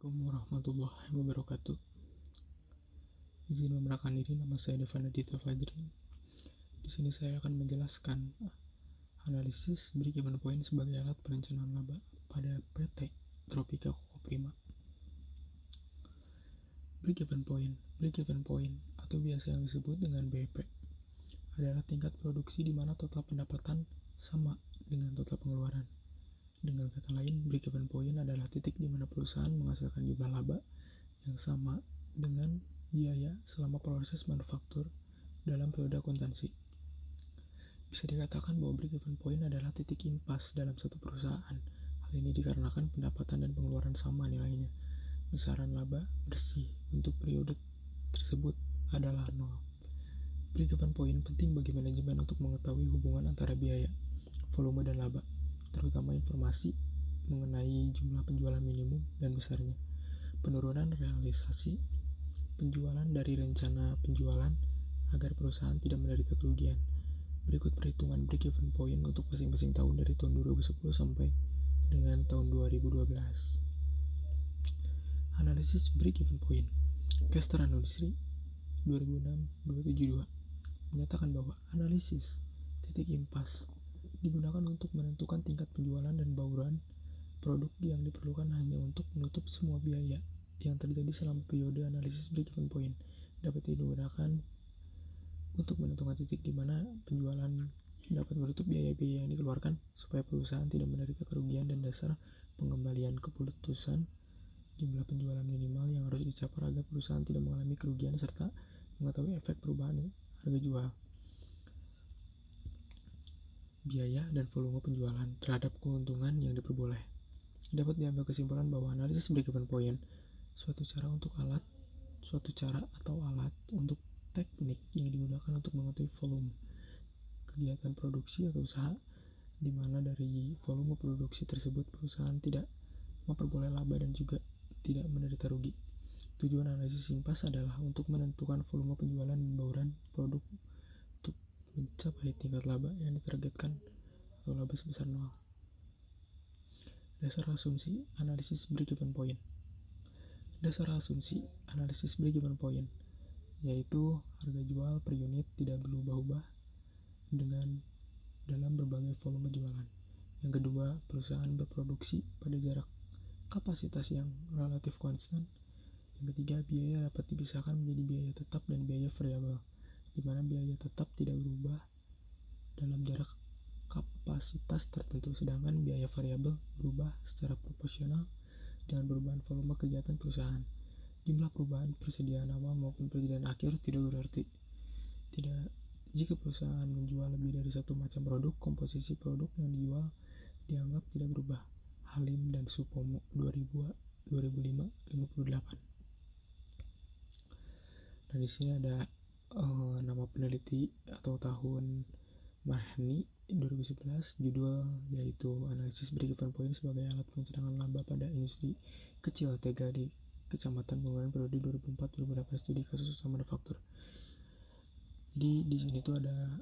Assalamualaikum warahmatullahi wabarakatuh. Izin memperkenalkan diri, nama saya Devana Dita Fajri. Di sini saya akan menjelaskan analisis break-even point sebagai alat perencanaan laba pada PT Tropika Koko Prima. Break-even point atau biasa yang disebut dengan BP adalah tingkat produksi di mana total pendapatan sama dengan total pengeluaran. Dengan kata lain, break-even point adalah titik di mana perusahaan menghasilkan jumlah laba yang sama dengan biaya selama proses manufaktur dalam periode akuntansi. Bisa dikatakan bahwa break-even point adalah titik impas dalam satu perusahaan. Hal ini dikarenakan pendapatan dan pengeluaran sama nilainya. Besaran laba bersih untuk periode tersebut adalah 0. Break-even point penting bagi manajemen untuk mengetahui hubungan antara biaya, volume, dan laba, terutama informasi mengenai jumlah penjualan minimum dan besarnya, penurunan realisasi penjualan dari rencana penjualan agar perusahaan tidak menderita kerugian. Berikut perhitungan break-even point untuk masing-masing tahun dari tahun 2010 sampai dengan tahun 2012. Analisis break-even point. Kester Industri 2006-272 menyatakan bahwa analisis titik impas digunakan untuk menentukan tingkat penjualan dan bauran produk yang diperlukan hanya untuk menutup semua biaya yang terjadi selama periode analisis break-even point. Dapat digunakan untuk menentukan titik di mana penjualan dapat menutup biaya-biaya yang dikeluarkan supaya perusahaan tidak menderita kerugian, dan dasar pengembalian keputusan jumlah penjualan minimal yang harus dicapai agar perusahaan tidak mengalami kerugian, serta mengetahui efek perubahan harga jual, biaya, dan volume penjualan terhadap keuntungan yang diperoleh. Dapat diambil kesimpulan bahwa analisis break-even point suatu cara atau alat untuk teknik yang digunakan untuk mengetahui volume kegiatan produksi atau usaha, di mana dari volume produksi tersebut perusahaan tidak memperoleh laba dan juga tidak menderita rugi. Tujuan analisis impas adalah untuk menentukan volume penjualan dan bauran produk untuk mencapai tingkat laba yang ditargetkan atau laba sebesar 0. Dasar asumsi analisis break-even point. Dasar asumsi analisis break-even point yaitu harga jual per unit tidak berubah-ubah dengan dalam berbagai volume jualan. Yang kedua, perusahaan berproduksi pada jarak kapasitas yang relatif konstan. Yang ketiga, biaya dapat dipisahkan menjadi biaya tetap dan biaya variabel, di mana biaya tetap tidak berubah dalam jarak kapasitas tertentu, sedangkan biaya variabel berubah secara proporsional dengan perubahan volume kegiatan perusahaan. Jumlah perubahan persediaan awal maupun persediaan akhir tidak berarti. Jika perusahaan menjual lebih dari satu macam produk, komposisi produk yang dijual dianggap tidak berubah. Halim dan Supomo 2005-58. Dan di sini ada nama peneliti atau tahun Mahni 2011, judul yaitu analisis break-even point sebagai alat perencanaan laba pada industri kecil Tega di Kecamatan Pengurangan periode 2004-2008, studi kasus usaha manufaktur. Jadi di sini tuh ada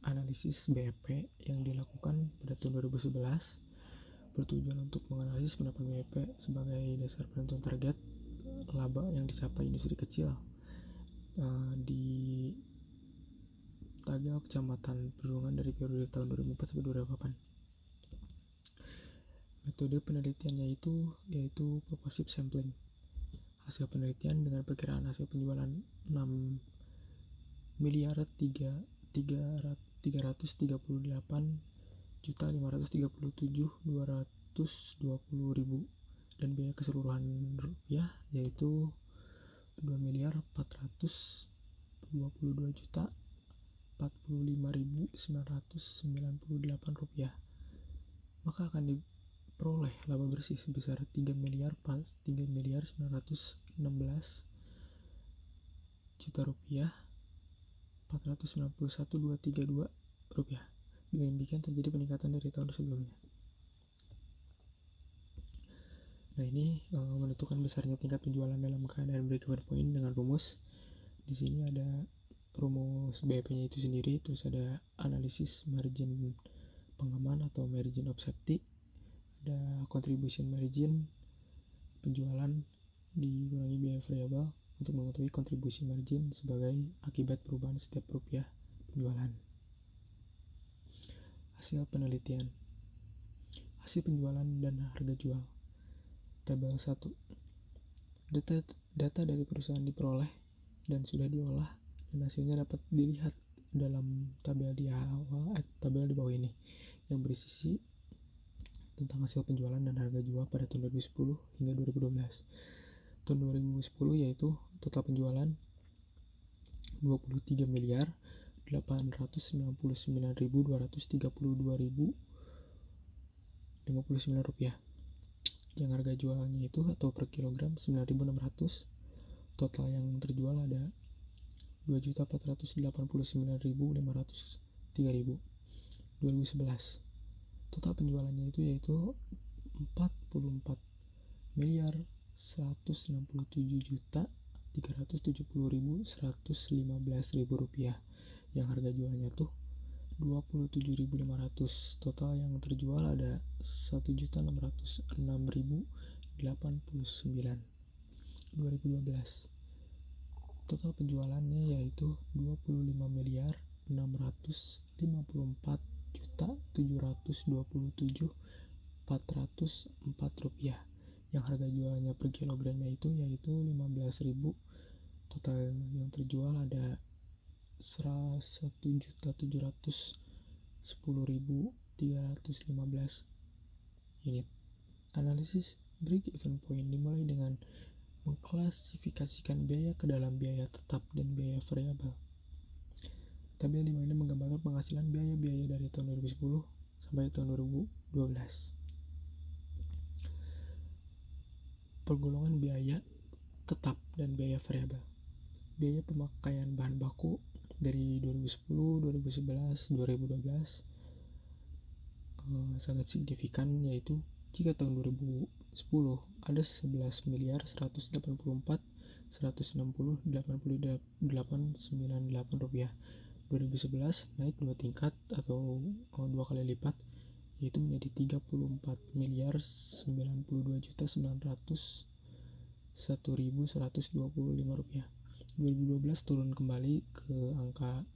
analisis BP yang dilakukan pada tahun 2011 bertujuan untuk menganalisis pendapatan BP sebagai dasar penentuan target laba yang dicapai industri kecil di Tagal, Kecamatan Pedulungan dari periode tahun 2004 sampai 2008. Metode penelitiannya yaitu purposive sampling. Hasil penelitian dengan perkiraan hasil penjualan 6.338.537.220.000 dan biaya keseluruhan rupiah yaitu 2.422.045.998 rupiah. Maka akan diperoleh laba bersih sebesar 3.916.juta rupiah 491.232 rupiah. Dengan demikian terjadi peningkatan dari tahun sebelumnya. Nah, ini menentukan besarnya tingkat penjualan dalam keadaan break-even point dengan rumus. Di sini ada rumus BP-nya itu sendiri, terus ada analisis margin pengaman atau margin of safety, Ada contribution margin, penjualan dikurangi biaya variabel untuk mengetahui kontribusi margin sebagai akibat perubahan setiap rupiah penjualan. Hasil penelitian, hasil penjualan dan harga jual. Tabel 1. Data dari perusahaan diperoleh dan sudah diolah, dan hasilnya dapat dilihat dalam tabel di bawah ini yang berisi tentang hasil penjualan dan harga jual pada tahun 2010 hingga 2012. Tahun 2010 yaitu total penjualan 23 miliar 899.232.059 rupiah. Yang harga jualnya itu atau per kilogram 9.600. Total yang terjual ada 2.489.503.000. 2011 total penjualannya itu yaitu 44 miliar 167.370.115.000 rupiah. Yang harga jualnya tuh 27.500. Total yang terjual ada 1.606.089. 2012 total penjualannya yaitu 25 miliar 654.727.404 rupiah. Yang harga jualnya per kilogramnya itu yaitu 15.000. Total yang terjual ada 1.710.315 unit. Analisis break-even point dimulai dengan mengklasifikasikan biaya ke dalam biaya tetap dan biaya variabel. Tabel 5 ini menggambarkan penghasilan biaya-biaya dari tahun 2010 sampai tahun 2012. Pergolongan biaya tetap dan biaya variabel. Biaya pemakaian bahan baku dari 2010, 2011, 2012 sangat signifikan, yaitu jika tahun 2010 ada 11 miliar 184.160.8898 rupiah. 2011 naik 2 tingkat atau 2 kali lipat, yaitu menjadi 34 miliar 92.901.125 rupiah. 2012 turun kembali ke angka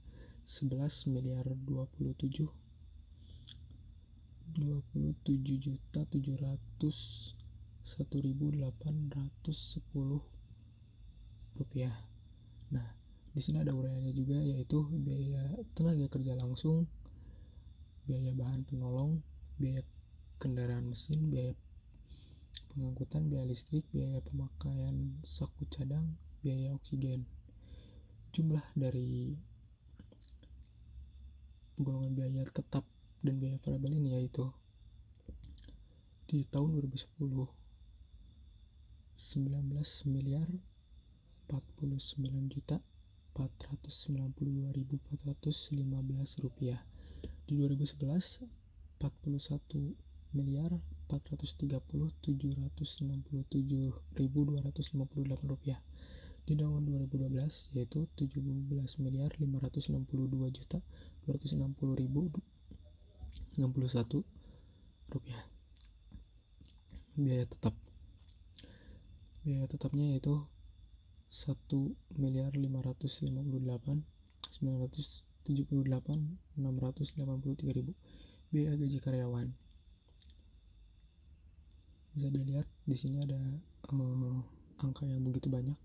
11 miliar 27.701.810 rupiah. Nah, di sini ada uraiannya juga, yaitu biaya tenaga kerja langsung, biaya bahan penolong, biaya kendaraan mesin, biaya pengangkutan, biaya listrik, biaya pemakaian saku cadang, biaya oksigen. Jumlah dari golongan biaya tetap dan biaya variabel ini yaitu di tahun 2010 19 miliar 49.492.415 rupiah. Di 2011 41 miliar 430.767.258 rupiah. Di tahun 2012 yaitu 17 miliar 562.260.061 rupiah. Biaya tetap. Biaya tetapnya yaitu 1 miliar 558.978.683.000. Biaya gaji karyawan. Bisa dilihat di sini ada angka yang begitu banyak.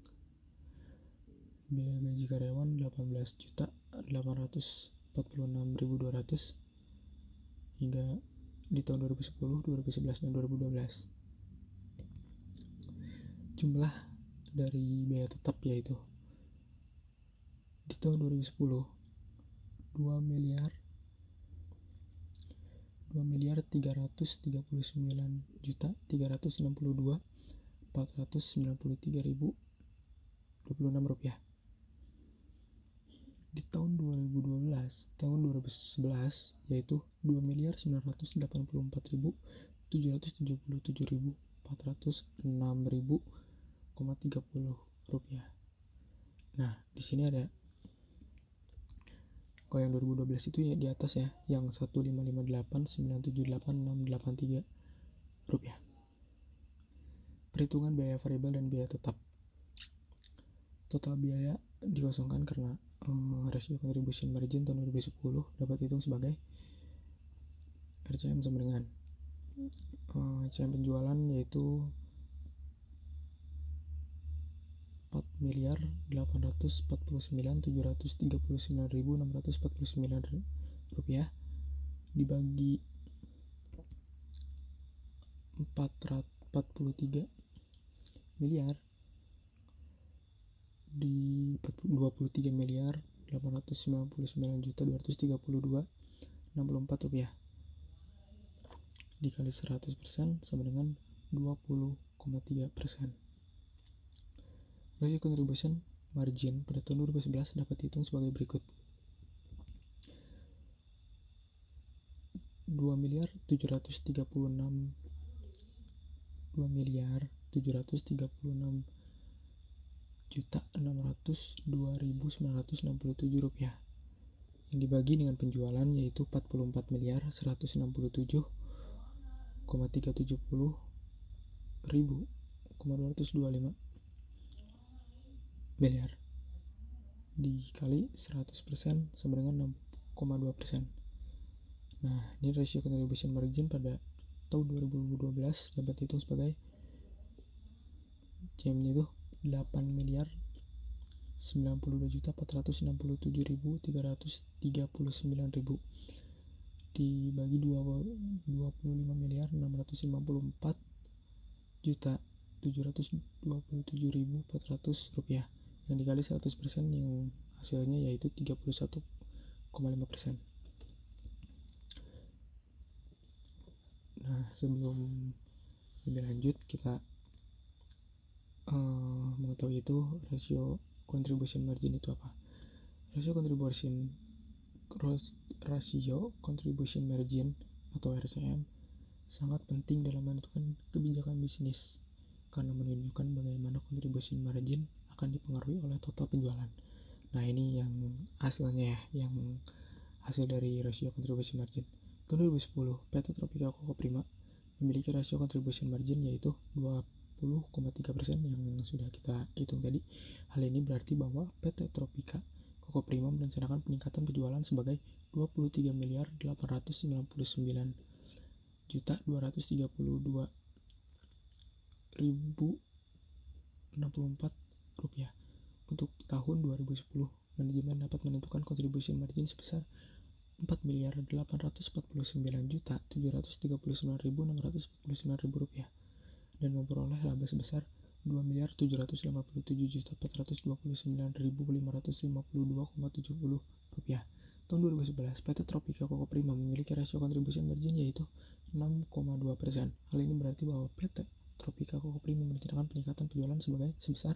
Biaya gaji karyawan 18.846.200 hingga di tahun 2010, 2011, dan 2012. Jumlah dari biaya tetap yaitu di tahun 2010 2 miliar 339.493.026 rupiah. Di tahun 2011 yaitu 2 miliar 984.777.406.030 rupiah. Nah, di sini ada kalau yang 2012 itu ya di atas ya, yang 1.558.978.683 rupiah. Perhitungan biaya variabel dan biaya tetap. Total biaya dikosongkan karena rasio contribution margin tahun 2010 dapat dihitung sebagai RCM sama dengan RCM penjualan yaitu 4.849.739.649 rupiah dibagi 43 miliar di 23 miliar 899.232.64 rupiah dikali 100% sama dengan 20,3%. Rasio contribution margin pada tahun 2011 dapat dihitung sebagai berikut. 2.736.602.967 rupiah yang dibagi dengan penjualan yaitu 44.167.370.225 miliar dikali 100% sama dengan 6,2%. Nah, ini rasio contribution margin pada tahun 2012 dapat dihitung sebagai CM-nya itu 8.092.467.339.000 dibagi 25.654.727.400 rupiah yang dikali 100% yang hasilnya yaitu 31,5%. Nah, sebelum lebih lanjut kita mengetahui itu rasio contribution margin itu apa. Rasio contribution margin atau RCM sangat penting dalam menentukan kebijakan bisnis karena menunjukkan bagaimana contribution margin akan dipengaruhi oleh total penjualan. Nah, ini yang hasilnya ya, yang hasil dari rasio contribution margin. Tahun 2010, PT Tropika Koko Prima memiliki rasio contribution margin yaitu 20,3% yang sudah kita hitung tadi. Hal ini berarti bahwa PT Tropika Koko Prima merencanakan peningkatan penjualan sebagai 23.899.232.064 rupiah. Untuk tahun 2010, manajemen dapat menentukan contribution margin sebesar 4.849.739.649 rupiah dan memperoleh laba sebesar 2.787.429.552,70 rupiah. Tahun 2011, PT Tropika Koko Prima memiliki rasio contribution margin yaitu 6,2%. Hal ini berarti bahwa PT Tropika Koko Prima merencanakan peningkatan penjualan sebesar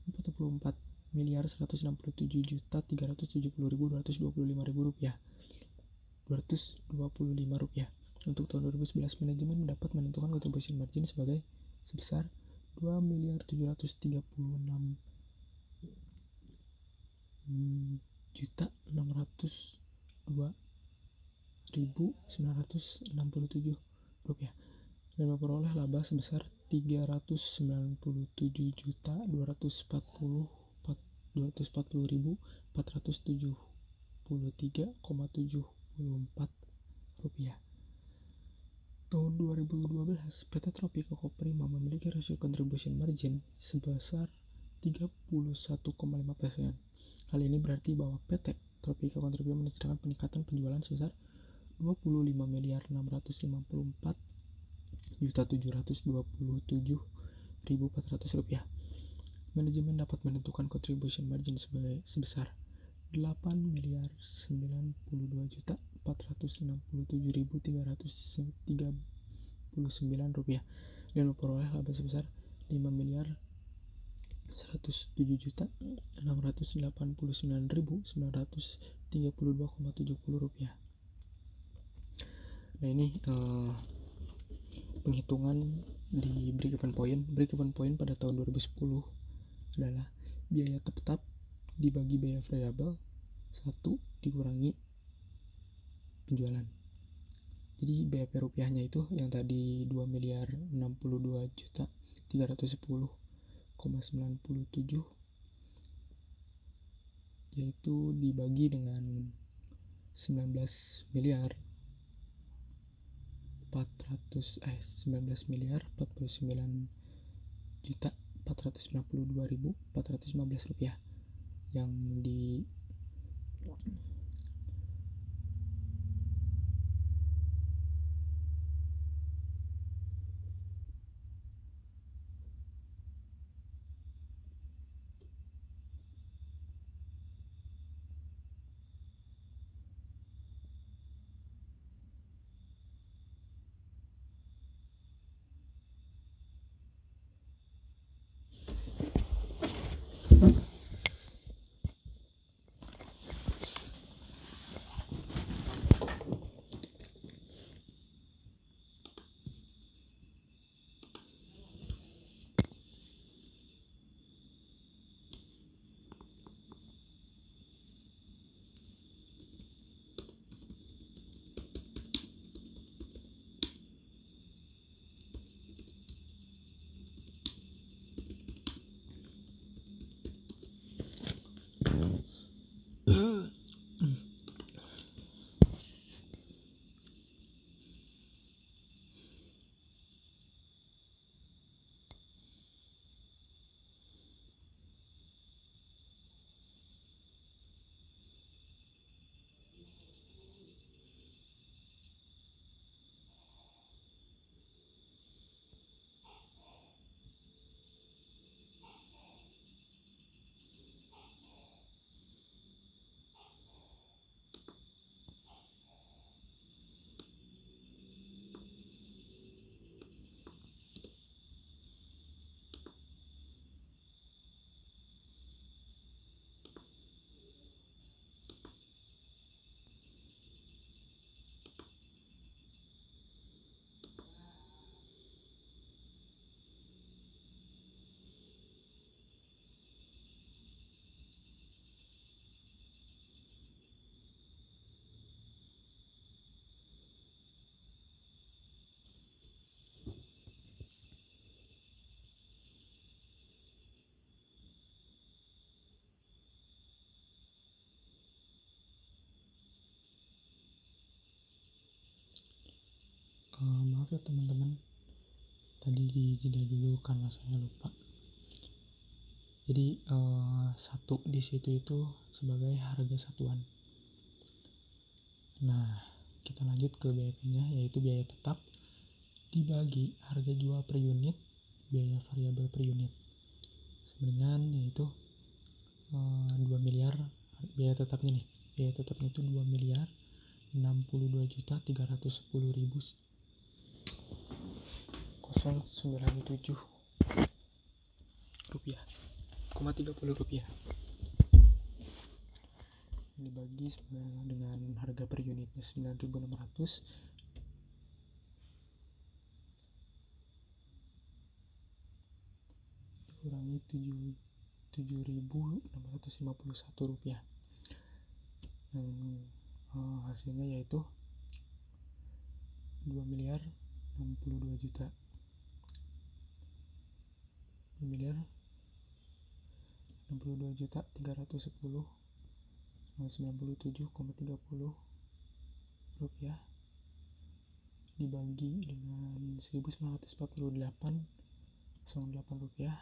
44.167.370.225 rupiah. Untuk tahun 2011, manajemen mendapat menentukan contribution margin sebesar 2.736.967 rupiah dan memperoleh laba sebesar 399.240.474 rupiah. Tahun 2012, PT Tropika Koko Prima memiliki rasio contribution margin sebesar 31,5%. Hal ini berarti bahwa PT Tropika Koko Prima merencanakan peningkatan penjualan sebesar 25.654.727.400 rupiah. Manajemen dapat menentukan contribution margin sebesar 8.967.339 rupiah dan memperoleh laba sebesar 5.107.689.932,70 rupiah. Nah, ini penghitungan di break-even point. Break-even point pada tahun 2010 adalah biaya tetap dibagi biaya variabel 1 dikurangi penjualan. Jadi BEP rupiahnya itu yang tadi 2.062.310,97, yaitu dibagi dengan 19.499.415 rupiah yang di maaf ya teman-teman, tadi dijeda dulu karena saya lupa. Jadi satu di situ itu sebagai harga satuan. Nah, kita lanjut ke BEP-nya, yaitu biaya tetap dibagi harga jual per unit, biaya variabel per unit. Sebenarnya yaitu 2 miliar biaya tetapnya nih. Biaya tetapnya itu 2.062.310.097 rupiah, 30 rupiah, dibagi dengan harga per unitnya 9.600 dikurangi 7.651 rupiah, yang hasilnya yaitu 2.062.000 2.062.310,97,30 rupiah dibagi dengan 1.948,08 rupiah,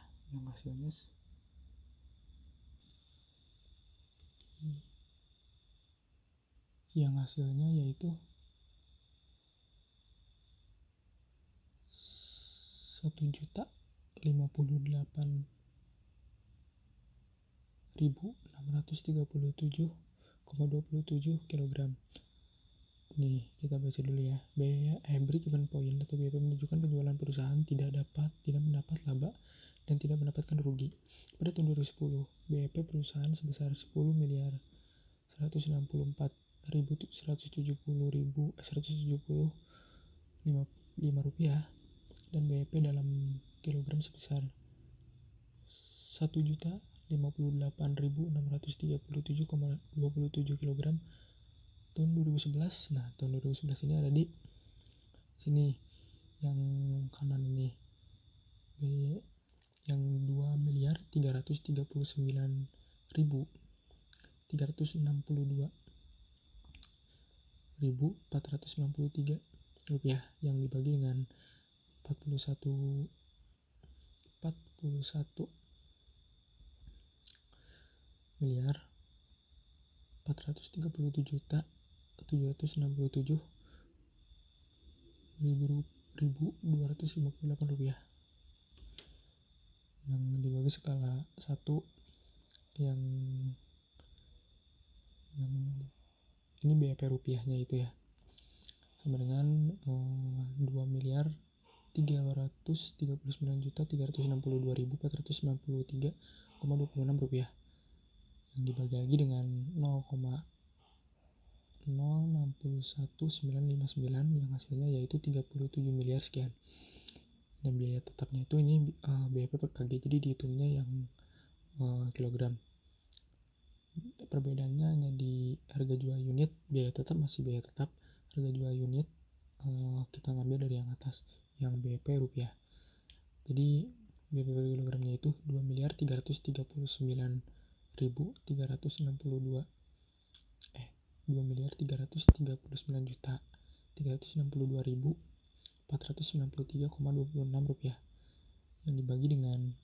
yang hasilnya yaitu 1.058.637,27 kg. Nih, kita baca dulu ya. Biaya break even point atau BEP menunjukkan penjualan perusahaan tidak mendapat laba dan tidak mendapatkan rugi. Pada tahun 2010, BEP perusahaan sebesar 10.170.175 rupiah dan BEP dalam kilogram sebesar 1.058.637,27 kg tahun 2011. Nah, tahun 2011 ini ada di Sini yang kanan ini yang 2.339.362.493 rupiah yang dibagi dengan 41 miliar 437.767.258 rupiah yang dibagi skala 1 yang ini BEP rupiahnya itu ya, sama dengan 2.339.362.493,26 rupiah yang dibagi lagi dengan 0,061959 yang hasilnya yaitu 37 miliar sekian. Dan biaya tetapnya itu ini BEP per kg, jadi dihitungnya yang kilogram. Perbedaannya hanya di harga jual unit, biaya tetap masih biaya tetap, harga jual unit kita ngambil dari yang atas, yang BEP rupiah. Jadi BEP per kilogramnya itu 2.339.362.493,26 rupiah yang dibagi dengan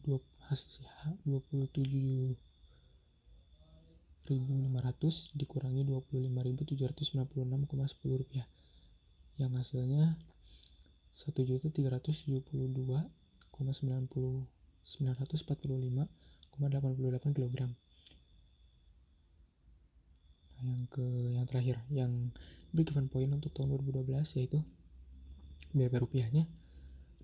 27.500 dikurangi 25.796,10 rupiah yang hasilnya 1.072.945,88 kg. Nah, yang terakhir, yang break even point untuk tahun 2012 yaitu BEP rupiahnya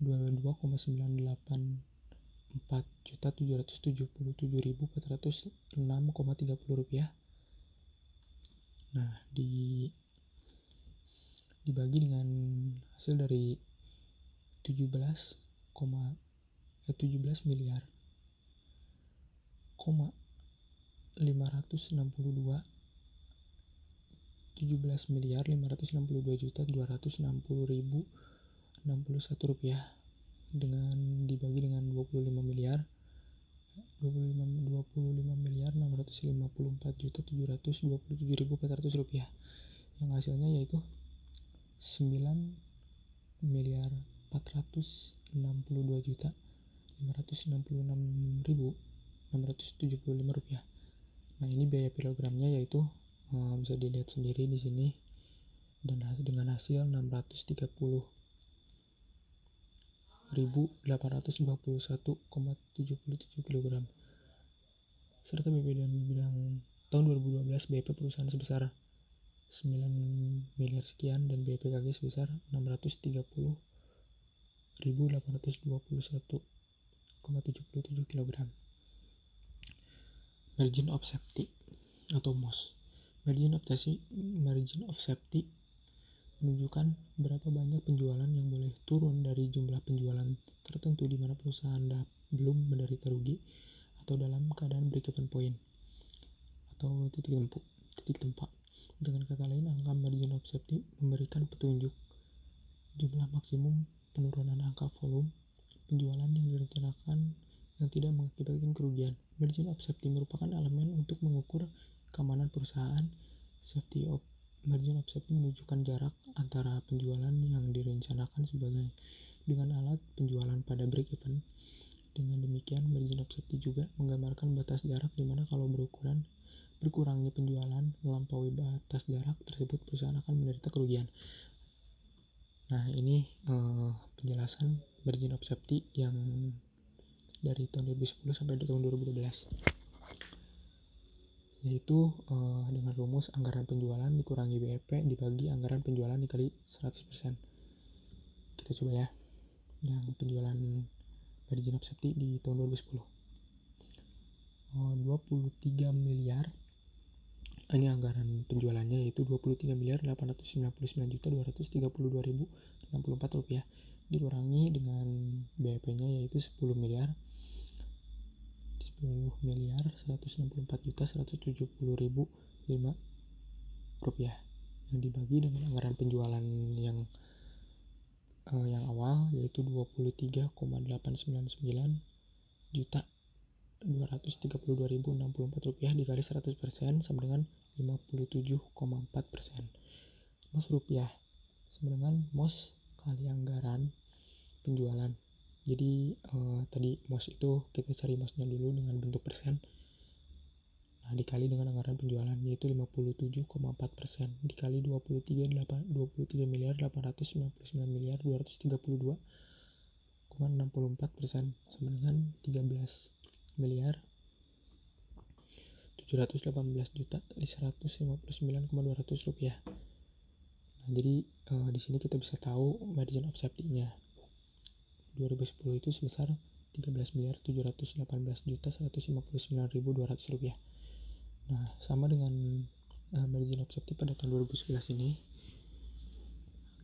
22,984.777.406,30 rupiah. Nah, dibagi dengan hasil dari 17 miliar 562 rupiah dengan dibagi dengan 25 miliar 654.727.400 rupiah yang hasilnya yaitu 9.462.566.675 rupiah. Nah, ini biaya kilogramnya yaitu bisa dilihat sendiri di sini, dan dengan hasil 630.821,77 kg. Serta BEP dan bidang tahun 2012 BEP perusahaan sebesar 9 miliar sekian dan BEP KG sebesar 630.821,77 kg. Margin of safety atau MOS. Margin of safety menunjukkan berapa banyak penjualan yang boleh turun dari jumlah penjualan tertentu di mana perusahaan belum menderita rugi atau dalam keadaan break even point atau titik tempat. Dengan kata lain, angka margin of safety memberikan petunjuk jumlah maksimum penurunan angka volume penjualan yang direncanakan yang tidak mengakibatkan kerugian. Margin of safety merupakan elemen untuk mengukur keamanan perusahaan. Margin of safety menunjukkan jarak antara penjualan yang direncanakan dengan alat penjualan pada break even. Dengan demikian, margin of safety juga menggambarkan batas jarak di mana kalau berkurangnya penjualan melampaui batas jarak tersebut, perusahaan akan menderita kerugian. Nah, ini penjelasan margin of safety yang dari tahun 2010 sampai tahun 2012. Yaitu dengan rumus anggaran penjualan dikurangi BEP dibagi anggaran penjualan dikali 100%. Kita coba ya, yang penjualan margin of safety di tahun 2010. 23 miliar, ini anggaran penjualannya yaitu 23.899.232.064 rupiah dikurangi dengan BEP-nya yaitu 10 miliar 164.170.005 rupiah yang dibagi dengan anggaran penjualan yang yang awal yaitu 23,899 juta 232.064 rupiah dikali 100% sama dengan 57,4%. MOS rupiah sama dengan MOS kali anggaran penjualan. Jadi tadi MOS itu kita cari MOS-nya dulu dengan bentuk persen. Nah, dikali dengan anggaran penjualan yaitu 57,4% dikali 23 miliar 899 miliar 232,64% sama dengan 13 miliar 718 juta 159,200 rupiah. Nah, jadi di sini kita bisa tahu margin of safety-nya 2010 itu sebesar 13 miliar 718 juta 159.200 rupiah. Nah, sama dengan margin of safety pada tahun 2011 ini,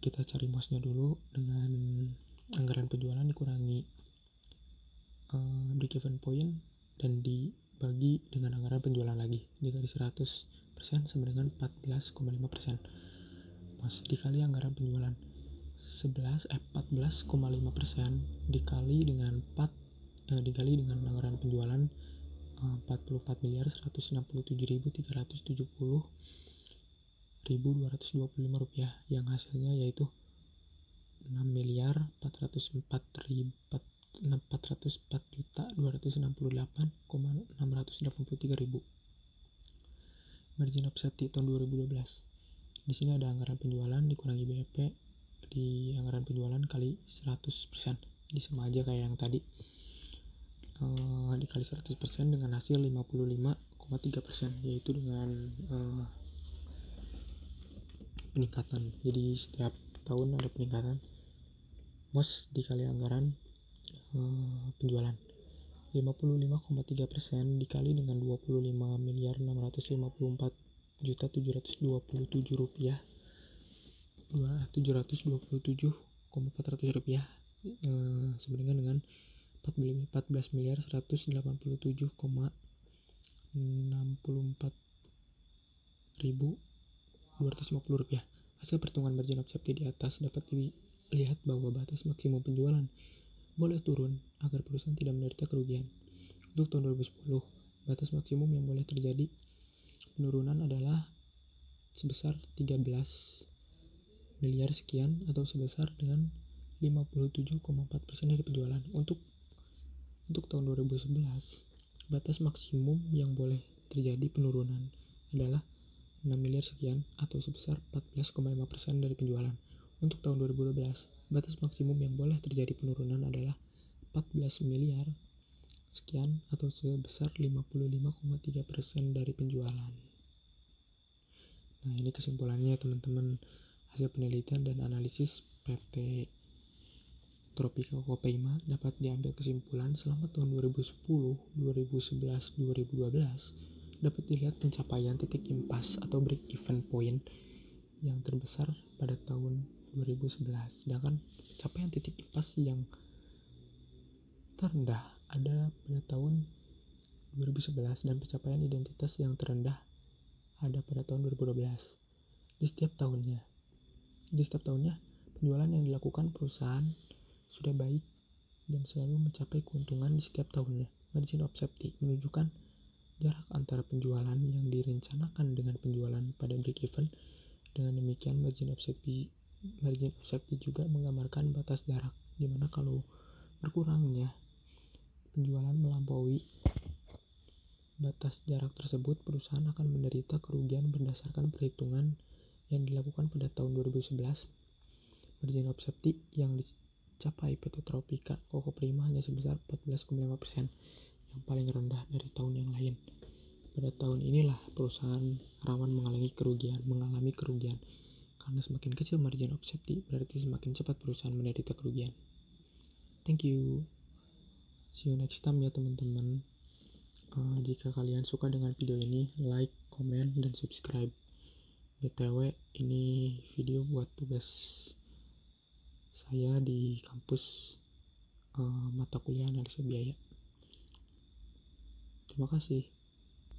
kita cari MOS-nya dulu dengan anggaran penjualan dikurangi break even point dan dibagi dengan anggaran penjualan lagi dikali 100% sama dengan 14,5%. MOS dikali anggaran penjualan 14,5% dikali dengan dikali dengan anggaran penjualan 44 miliar 167.370.225 rupiah yang hasilnya yaitu 6 miliar 404 juta 268,683 ribu. Margin of safety tahun 2012. Di sini ada anggaran penjualan dikurangi BEP di anggaran penjualan kali 100%. Jadi sama aja kayak yang tadi. Dikali 100% dengan hasil 55,3% yaitu dengan peningkatan. Jadi setiap tahun ada peningkatan. MOS dikali anggaran penjualan 55,3% dikali dengan 25 miliar 654 juta 727 rupiah 727,400 rupiah sama dengan 14 miliar 187,64.250 rupiah. Hasil perhitungan margin of safety di atas dapat dilihat bahwa batas maksimum penjualan boleh turun agar perusahaan tidak menderita kerugian. Untuk tahun 2010, batas maksimum yang boleh terjadi penurunan adalah sebesar 13 miliar sekian atau sebesar dengan 57,4% dari penjualan. Untuk tahun 2011, batas maksimum yang boleh terjadi penurunan adalah 6 miliar sekian atau sebesar 14,5% dari penjualan. Untuk tahun 2012, batas maksimum yang boleh terjadi penurunan adalah 14 miliar sekian atau sebesar 55,3% dari penjualan. Nah, ini kesimpulannya teman-teman, hasil penelitian dan analisis PT Tropika Koperima dapat diambil kesimpulan selama tahun 2010, 2011, 2012 dapat dilihat pencapaian titik impas atau break even point yang terbesar pada tahun 2011, sedangkan capaian titik impas yang terendah ada pada tahun 2011 dan pencapaian identitas yang terendah ada pada tahun 2012. Di setiap tahunnya penjualan yang dilakukan perusahaan sudah baik dan selalu mencapai keuntungan di setiap tahunnya. Margin of safety menunjukkan jarak antara penjualan yang direncanakan dengan penjualan pada break even. Dengan demikian, margin of safety juga menggambarkan batas jarak, di mana kalau berkurangnya penjualan melampaui batas jarak tersebut, perusahaan akan menderita kerugian berdasarkan perhitungan yang dilakukan pada tahun 2011. Margin of safety yang dicapai PT Tropika Koperima hanya sebesar 14,5%, yang paling rendah dari tahun yang lain. Pada tahun inilah perusahaan rawan mengalami kerugian karena semakin kecil margin of safety berarti semakin cepat perusahaan menderita kerugian. Thank you. See you next time ya teman-teman. Jika kalian suka dengan video ini, like, komen, dan subscribe. BTW, ini video buat tugas saya di kampus mata kuliah analisa biaya. Terima kasih.